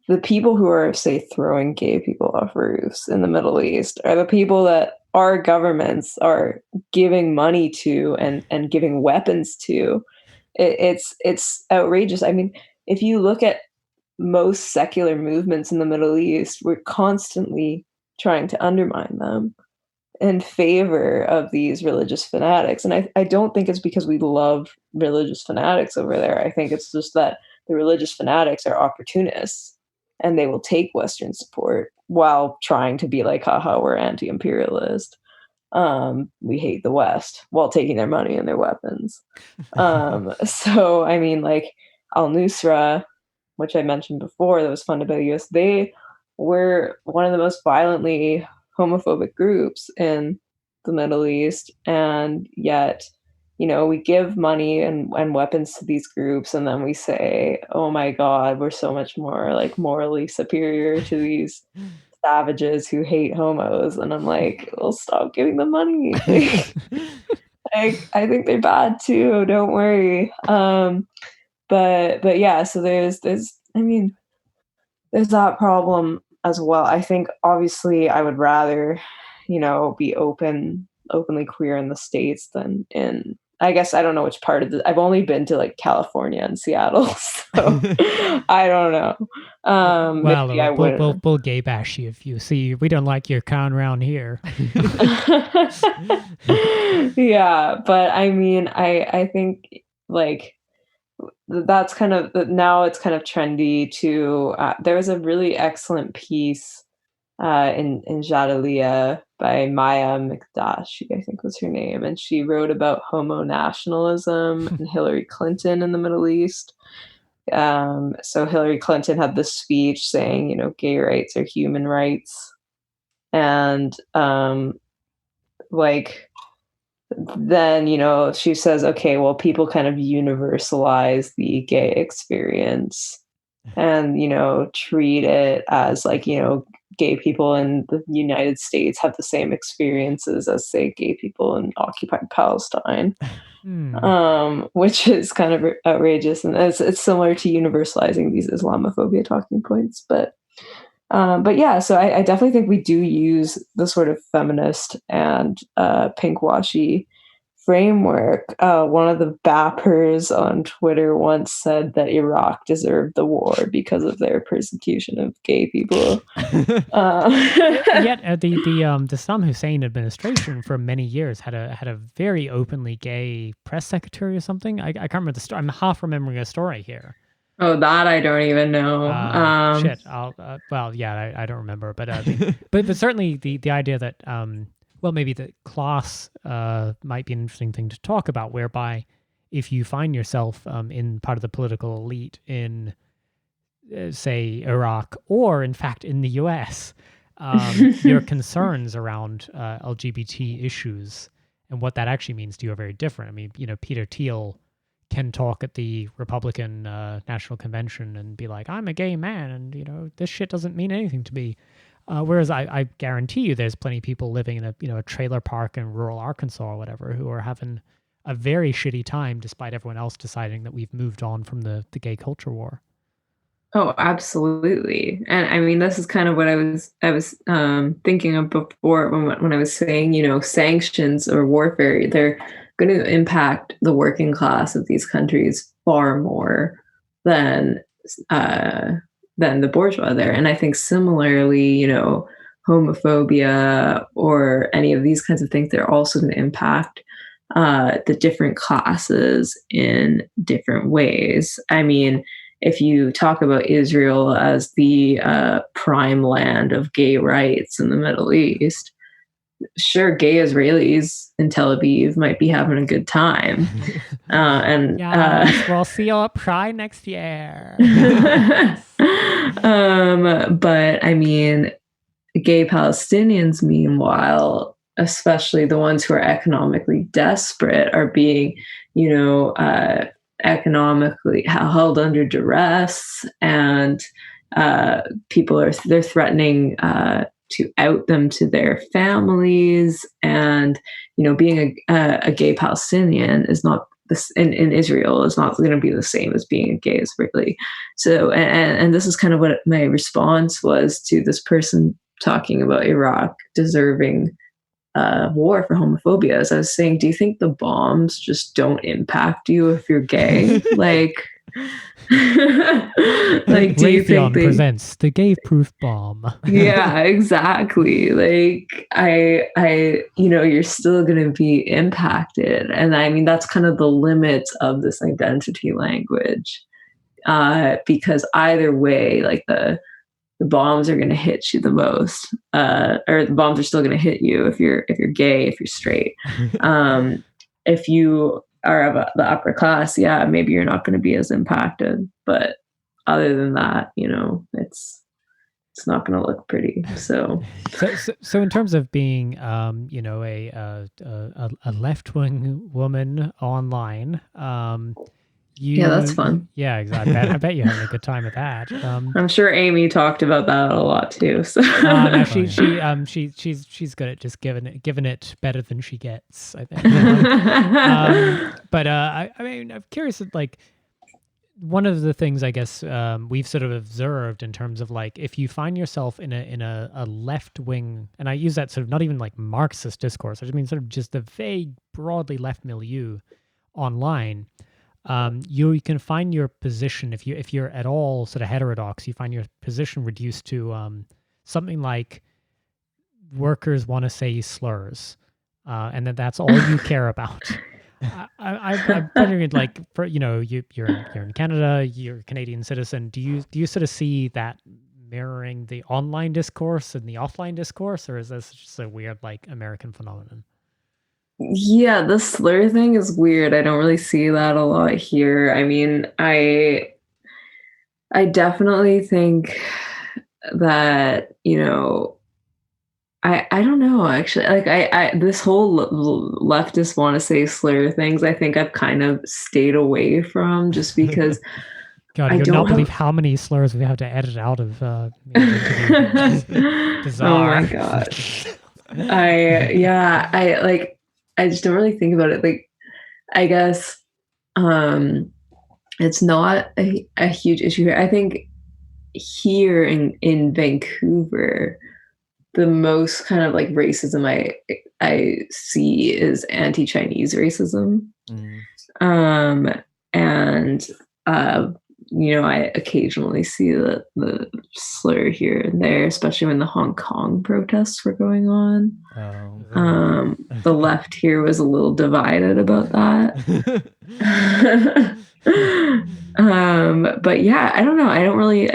the people who are, say, throwing gay people off roofs in the Middle East are the people that our governments are giving money to and giving weapons to. It's outrageous. I mean, if you look at most secular movements in the Middle East, we're constantly trying to undermine them in favor of these religious fanatics. And I don't think it's because we love religious fanatics over there. I think it's just that the religious fanatics are opportunists, and they will take Western support while trying to be like, haha, we're anti-imperialist. We hate the West, while taking their money and their weapons. So, I mean, like al-Nusra, which I mentioned before, that was funded by the US, they were one of the most violently homophobic groups in the Middle East, and yet we give money and weapons to these groups, and then we say, oh my God, we're so much more like morally superior to these savages who hate homos. And I'm like, well, stop giving them money. I think they're bad too. Don't worry. But yeah, so there's there's that problem as well. I think obviously I would rather, be openly queer in the States than in, I guess I don't know which part of I've only been to like California and Seattle, so I don't know. Well, maybe I would. we'll gay bash you if you see we don't like your kind around here. Yeah, but I mean, I think like that's kind of now it's kind of trendy to. There was a really excellent piece in Jadalia by Maya Mikdashi, I think was her name, and she wrote about homo nationalism and Hillary Clinton in the Middle East. So Hillary Clinton had this speech saying, gay rights are human rights, and like then she says, okay, well, people kind of universalize the gay experience and treat it as like gay people in the United States have the same experiences as, say, gay people in occupied Palestine, which is kind of outrageous, and it's similar to universalizing these Islamophobia talking points. But yeah, so I definitely think we do use the sort of feminist and pinkwashy framework. One of the bappers on Twitter once said that Iraq deserved the war because of their persecution of gay people. Yet the Saddam Hussein administration for many years had a very openly gay press secretary or something. I can't remember the story. I'm half remembering a story here. Oh, that I don't even know. Shit. Well, yeah, I don't remember, but but certainly the idea that well, maybe the class might be an interesting thing to talk about, whereby if you find yourself in part of the political elite in, say, Iraq, or in fact in the US, your concerns around LGBT issues and what that actually means to you are very different. I mean, Peter Thiel can talk at the Republican National Convention and be like, I'm a gay man, and this shit doesn't mean anything to me. Whereas I guarantee you there's plenty of people living in a trailer park in rural Arkansas or whatever who are having a very shitty time despite everyone else deciding that we've moved on from the gay culture war. Oh, absolutely. And I mean, this is kind of what I was thinking of before when I was saying, sanctions or warfare, they're going to impact the working class of these countries far more than the bourgeois there. And I think similarly, homophobia or any of these kinds of things, they're also going to impact the different classes in different ways. I mean, if you talk about Israel as the prime land of gay rights in the Middle East, sure, gay Israelis in Tel Aviv might be having a good time. And yes, we'll see you at Pride next year. But I mean, gay Palestinians, meanwhile, especially the ones who are economically desperate, are being, economically held under duress, and they're threatening to out them to their families, and being a gay Palestinian is not this in Israel is not going to be the same as being a gay Israeli. So and this is kind of what my response was to this person talking about Iraq deserving war for homophobia. As I was saying, do you think the bombs just don't impact you if you're gay? Like do you think presents the gay-proof bomb? Yeah, exactly. Like you're still going to be impacted, and I mean that's kind of the limits of this identity language, because either way, like the bombs are going to hit you the most, or the bombs are still going to hit you if you're gay, if you're straight. If you are of the upper class, yeah, maybe you're not going to be as impacted. But other than that, it's it's not going to look pretty. So in terms of being, you know, a left-wing woman online, yeah, that's fun. Yeah, exactly. I bet you're having a good time with that. I'm sure Amy talked about that a lot too. So no, she's good at just giving it better than she gets, I think. But I mean, I'm curious, like, one of the things I guess we've sort of observed in terms of like, if you find yourself in a left wing, and I use that sort of not even like Marxist discourse, I just mean sort of just a vague, broadly left milieu online, you can find your position, if you're at all sort of heterodox, you find your position reduced to something like workers want to say slurs, and that's all you care about. I'm wondering, like, for, you know, you're in Canada, you're a Canadian citizen. Do you sort of see that mirroring the online discourse and the offline discourse, or is this just a weird like American phenomenon? Yeah, the slur thing is weird. I don't really see that a lot here. I mean, I definitely think that, you know, I don't know actually. Like I this whole leftist want to say slur things, I think I've kind of stayed away from, just because God, I you don't not believe how many slurs we have to edit out of bizarre. Oh my god. I just don't really think about it. Like, I guess it's not a huge issue here. I think here in Vancouver, the most kind of like racism I see is anti-Chinese racism. And you know, I occasionally see the slur here and there, especially when the Hong Kong protests were going on. The left here was a little divided about that. But yeah, I don't know. I don't really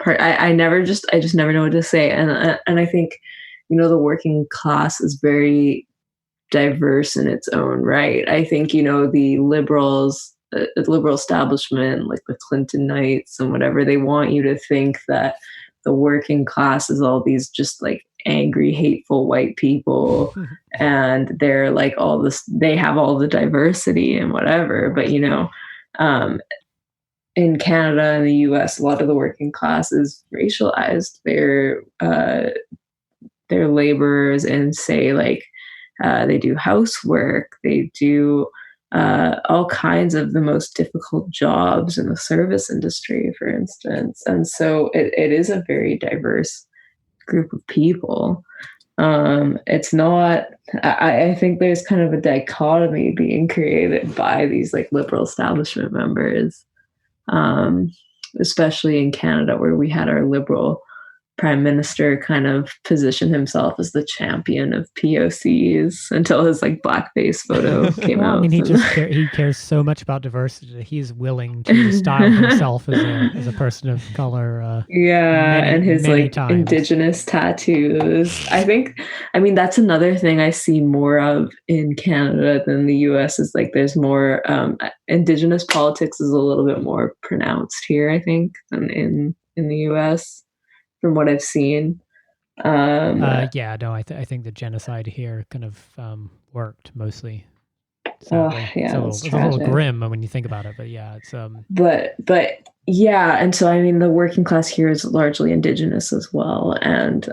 I just never know what to say. And I think, you know, the working class is very diverse in its own right. I think, you know, the liberal establishment, like the Clintonites and whatever, they want you to think that the working class is all these just like angry, hateful white people, and they're like all this, they have all the diversity and whatever. But, you know, in Canada and the US, a lot of the working class is racialized. They're laborers, and say like they do housework, they do all kinds of the most difficult jobs in the service industry, for instance. And so it is a very diverse group of people. It's not, I think there's kind of a dichotomy being created by these like liberal establishment members, especially in Canada, where we had our liberal prime minister kind of position himself as the champion of POCs until his like blackface photo came out. I mean, he cares so much about diversity that he's willing to style himself as a person of color. And his like times. Indigenous tattoos. I mean, that's another thing I see more of in Canada than the US, is like there's more Indigenous politics is a little bit more pronounced here, I think, than in the US. From what I've seen. I think the genocide here kind of worked mostly. Sadly. It's a little grim when you think about it, but yeah, it's But yeah, and so I mean, the working class here is largely Indigenous as well, and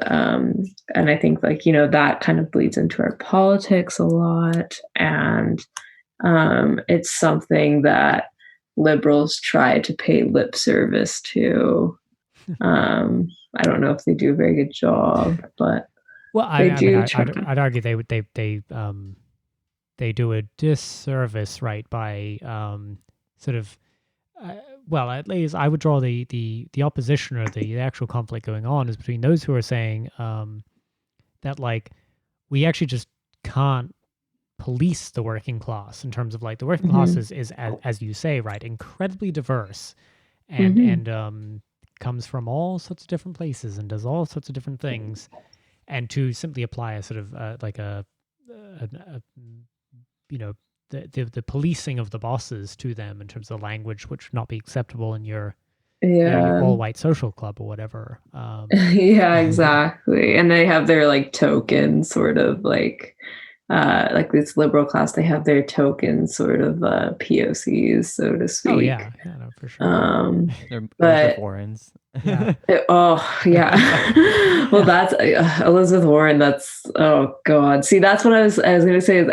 I think, like, you know, that kind of bleeds into our politics a lot, and it's something that liberals try to pay lip service to. I don't know if they do a very good job, but I'd argue they do a disservice, right, by sort of at least I would draw the opposition, or the actual conflict going on is between those who are saying that like we actually just can't police the working class, in terms of like the working class is as you say, right, incredibly diverse, and comes from all sorts of different places and does all sorts of different things, and to simply apply a sort of like a you know, the policing of the bosses to them in terms of language, which would not be acceptable in your your all-white social club or whatever. Yeah, exactly. And they have their like token sort of like this liberal class, they have their token sort of POCs, so to speak. Oh yeah, no, for sure. They're but Warrens. Yeah. Oh yeah. Well, that's Elizabeth Warren. That's, oh god. See, that's what I was going to say. Is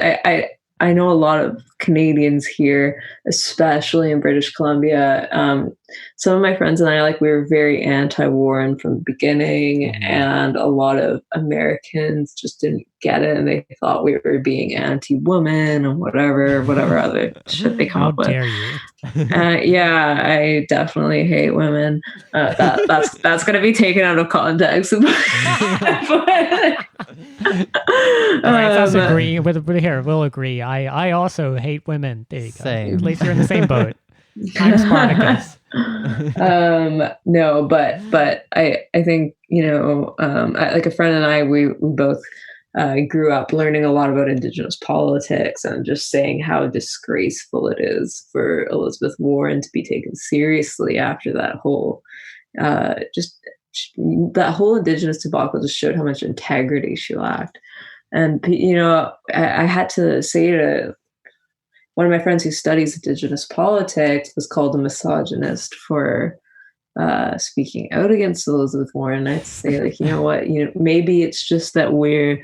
I know a lot of Canadians here, especially in British Columbia. Some of my friends and I, like, we were very anti-Warren from the beginning, and a lot of Americans just didn't get it, and they thought we were being anti-woman and whatever other shit they come up with. How dare you? Yeah, I definitely hate women. That's going to be taken out of context. Let's agree. Here, we'll agree. I also hate women. There you go. Same. At least you're in the same boat. I'm Spartacus. No, but I think, like a friend and I, we both grew up learning a lot about Indigenous politics, and just saying how disgraceful it is for Elizabeth Warren to be taken seriously after that whole that whole Indigenous debacle just showed how much integrity she lacked. And I had to say to one of my friends who studies Indigenous politics, was called a misogynist for speaking out against Elizabeth Warren. I'd say, like, you know what, maybe it's just that we're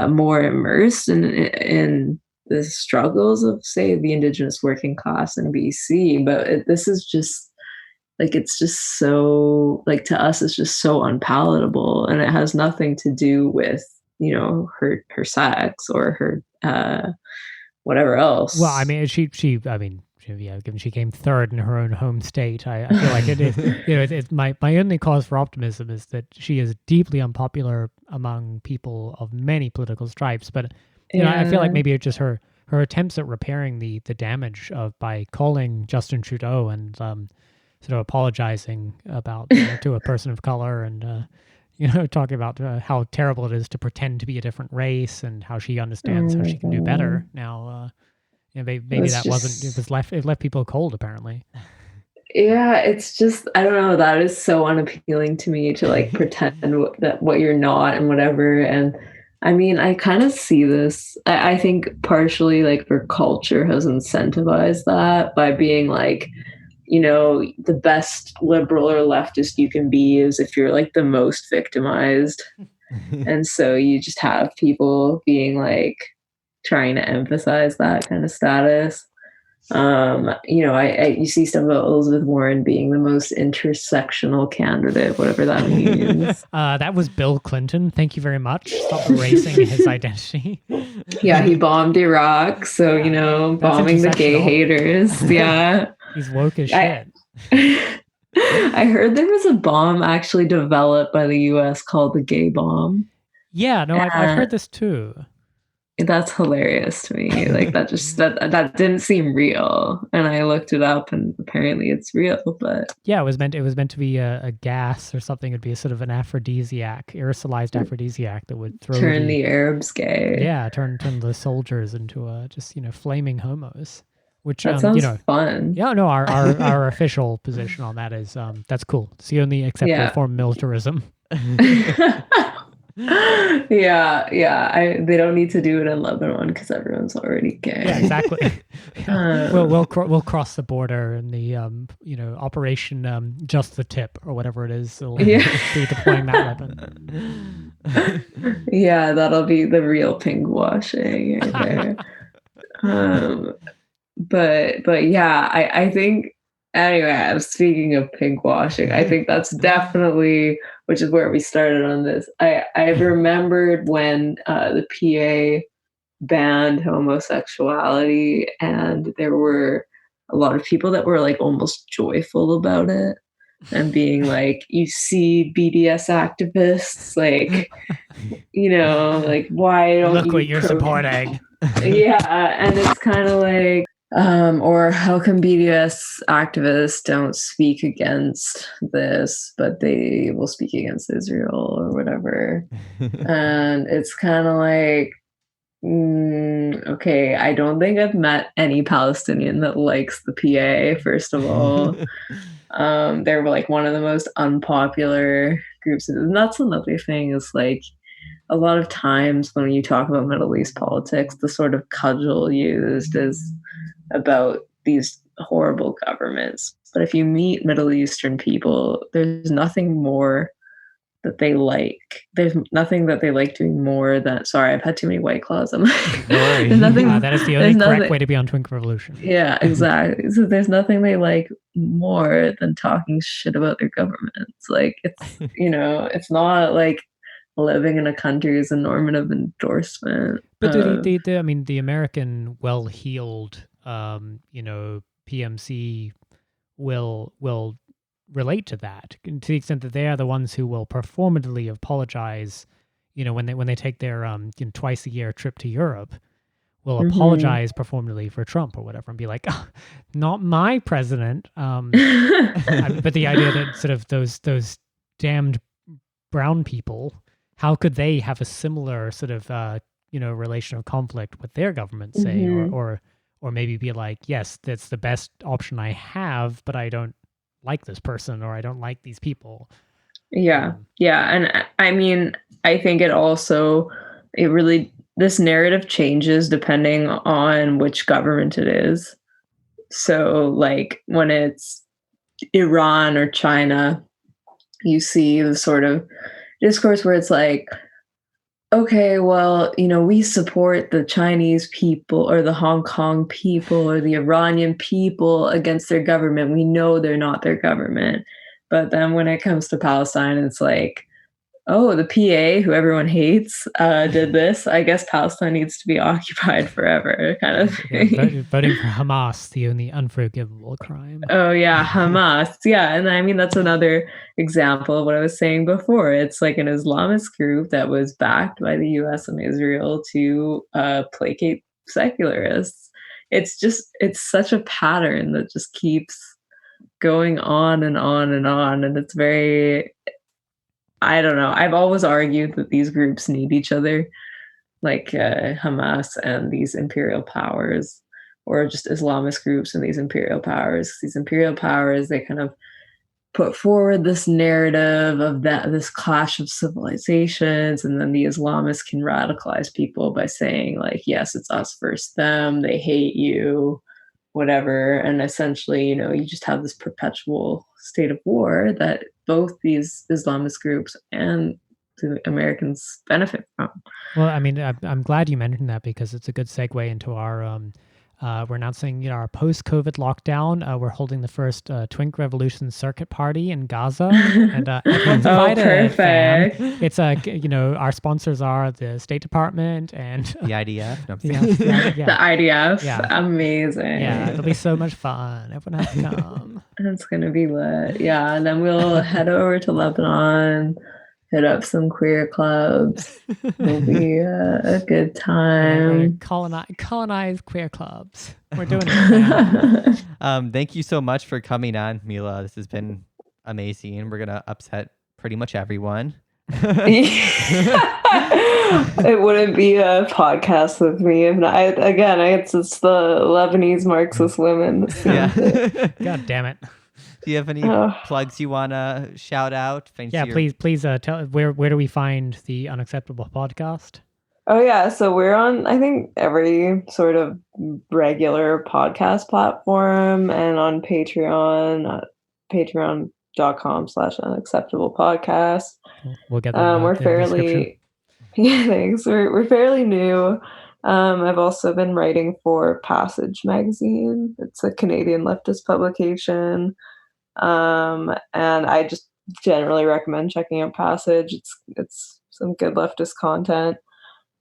more immersed in the struggles of, say, the Indigenous working class in BC. But this is just like, it's just so, like, to us, it's just so unpalatable, and it has nothing to do with her sex or her whatever else. Well, I mean, given she came third in her own home state, I feel like it is. It's my only cause for optimism is that she is deeply unpopular among people of many political stripes. But I feel like maybe it's just her attempts at repairing the damage by calling Justin Trudeau and sort of apologizing about to a person of color, and talking about how terrible it is to pretend to be a different race, and how she understands how she can do better now. Maybe that it left people cold, apparently. Yeah, it's just, I don't know, that is so unappealing to me, to like pretend that what you're not and whatever. And I mean, I kind of see this, I think partially like our culture has incentivized that by being like, the best liberal or leftist you can be is if you're like the most victimized. And so you just have people being like, trying to emphasize that kind of status. You see stuff about Elizabeth Warren being the most intersectional candidate, whatever that means. That was Bill Clinton. Thank you very much. Stop erasing his identity. Yeah, he bombed Iraq, so bombing the gay haters. Yeah, he's woke as shit. I heard there was a bomb actually developed by the U.S. called the gay bomb. Yeah, no, I've heard this too. That's hilarious to me. Like, that just that didn't seem real, and I looked it up, and apparently it's real. But yeah, it was meant to be a gas or something. It'd be a sort of an aphrodisiac, aerosolized aphrodisiac that would turn the Arabs gay. Yeah, turn the soldiers into just flaming homos. Which that sounds fun. Yeah, no, our official position on that is that's cool. It's the only acceptable form of militarism. Yeah. They don't need to do it in Lebanon because everyone's already gay. Yeah, exactly. We'll cross the border in the Operation Just the Tip or whatever it is. They'll be deploying that weapon. Yeah, that'll be the real pink washing right there. But yeah, I think, anyway, speaking of pink washing, I think that's definitely, which is where we started on this. I remembered when the PA banned homosexuality, and there were a lot of people that were like almost joyful about it, and being like, you see BDS activists, like, like, why don't look what you're supporting? Yeah, and it's kind of like, or how come BDS activists don't speak against this, but they will speak against Israel or whatever? And it's kind of like, Okay, I don't think I've met any Palestinian that likes the PA, first of all. They're like one of the most unpopular groups. And that's another thing is like a lot of times when you talk about Middle East politics, the sort of cudgel used is about these horrible governments. But if you meet Middle Eastern people, there's nothing more that they like. There's nothing that they like doing more than. Sorry, I've had too many White Claws. I'm like, there's nothing. That is the only correct way to be on Twink Revolution. Yeah, exactly. So there's nothing they like more than talking shit about their governments. Like it's it's not like living in a country is a normative endorsement. But the American well-heeled PMC will relate to that to the extent that they are the ones who will performatively apologize, when they take their twice a year trip to Europe, will apologize performatively for Trump or whatever and be like, oh, not my president. But the idea that sort of those damned brown people, how could they have a similar sort of relation of conflict with their government, say, or maybe be like, yes, that's the best option I have, but I don't like this person or I don't like these people. Yeah. And I mean, I think this narrative changes depending on which government it is. So like when it's Iran or China, you see the sort of discourse where it's like, okay, well, we support the Chinese people or the Hong Kong people or the Iranian people against their government. We know they're not their government. But then when it comes to Palestine, it's like, oh, the PA, who everyone hates, did this. I guess Palestine needs to be occupied forever, kind of thing. Yeah, voting for Hamas, the only unforgivable crime. Oh, yeah, Hamas. Yeah, and I mean, that's another example of what I was saying before. It's like an Islamist group that was backed by the US and Israel to placate secularists. It's such a pattern that just keeps going on and on and on. And it's very... I don't know. I've always argued that these groups need each other, like Hamas and these imperial powers, or just Islamist groups and these imperial powers. These imperial powers, they kind of put forward this narrative of this clash of civilizations, and then the Islamists can radicalize people by saying like, yes, it's us versus them. They hate you, whatever. And essentially, you just have this perpetual state of war that both these Islamist groups and the Americans benefit from. Well, I mean, I'm glad you mentioned that because it's a good segue into our we're announcing our post-COVID lockdown. We're holding the first Twink Revolution circuit party in Gaza, and everyone's invited. Perfect. It's our sponsors are the State Department and the IDF. No, the IDF. Yeah. Amazing. Yeah, it'll be so much fun. Everyone has to come. It's gonna be lit. Yeah, and then we'll head over to Lebanon. Hit up some queer clubs. It'll be a good time. Colonize queer clubs. We're doing it now. Thank you so much for coming on, Mila. This has been amazing. We're gonna upset pretty much everyone. It wouldn't be a podcast with me if not. It's the Lebanese Marxist women. Yeah. God damn it. Do you have any plugs you want to shout out? Please tell where do we find the Unacceptable podcast? Oh yeah, so we're on I think every sort of regular podcast platform and on Patreon, patreon.com/unacceptablepodcast. We'll get that. We're fairly thanks. We're fairly new. I've also been writing for Passage magazine. It's a Canadian leftist publication. And I just generally recommend checking out Passage. It's some good leftist content.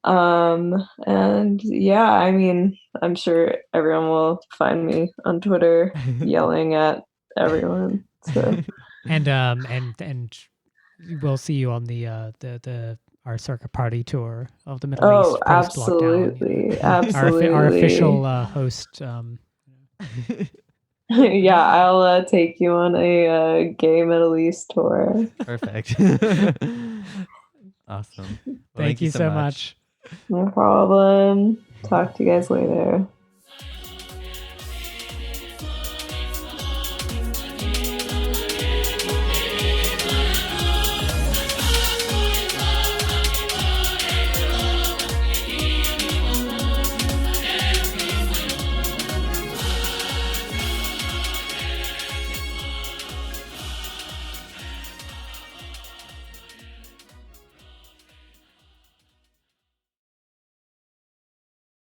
And yeah, I mean, I'm sure everyone will find me on Twitter yelling at everyone. So and we'll see you on our circuit party tour of the Middle East. Absolutely, absolutely. Our official host. Yeah, I'll take you on a gay Middle East tour. Perfect. Awesome. Thank you so much. No problem. Talk to you guys later.